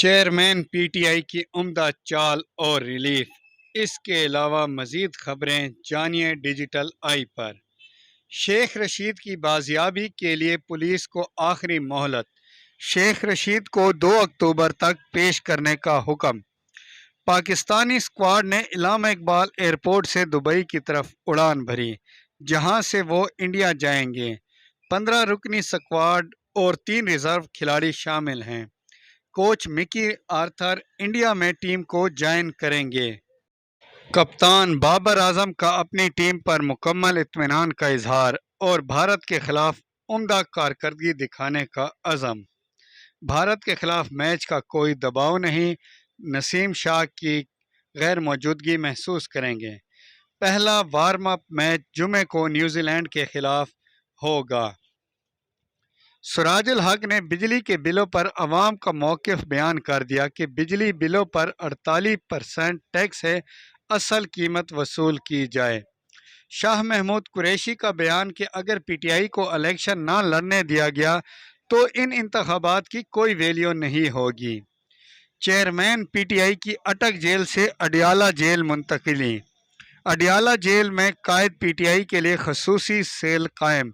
Chairman P T I کی عمدہ چال اور ریلیف۔ اس کے علاوہ مزید خبریں جانیے ڈیجیٹل آئی پر۔ شیخ رشید کی بازیابی کے لیے پولیس کو آخری مہلت، شیخ رشید کو 2 اکتوبر تک پیش کرنے کا حکم۔ پاکستانی اسکواڈ نے علامہ اقبال ایئرپورٹ سے دبئی کی طرف اڑان بھری، جہاں سے وہ انڈیا جائیں گے۔ 15 رکنی اسکواڈ اور 3 ریزرو کھلاڑی شامل ہیں۔ کوچ مکی آرتھر انڈیا میں ٹیم کو جوائن کریں گے۔ کپتان بابر اعظم کا اپنی ٹیم پر مکمل اطمینان کا اظہار اور بھارت کے خلاف عمدہ کارکردگی دکھانے کا عزم۔ بھارت کے خلاف میچ کا کوئی دباؤ نہیں، نسیم شاہ کی غیر موجودگی محسوس کریں گے۔ پہلا وارم اپ میچ جمعے کو نیوزی لینڈ کے خلاف ہوگا۔ سراج الحق نے بجلی کے بلوں پر عوام کا موقف بیان کر دیا کہ بجلی بلوں پر 48% ٹیکس ہے، اصل قیمت وصول کی جائے۔ شاہ محمود قریشی کا بیان کہ اگر پی ٹی آئی کو الیکشن نہ لڑنے دیا گیا تو ان انتخابات کی کوئی ویلیو نہیں ہوگی۔ چیئرمین پی ٹی آئی کی اٹک جیل سے اڈیالہ جیل منتقلی۔ اڈیالہ جیل میں قائد پی ٹی آئی کے لیے خصوصی سیل قائم۔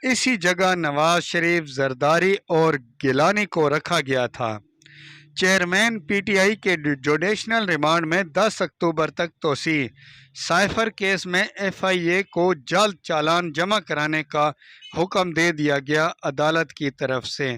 اسی جگہ نواز شریف، زرداری اور گیلانی کو رکھا گیا تھا۔ چیئرمین پی ٹی آئی کے جوڈیشنل ریمانڈ میں 10 اکتوبر تک توسیع۔ سائفر کیس میں ایف آئی اے کو جلد چالان جمع کرانے کا حکم دے دیا گیا عدالت کی طرف سے۔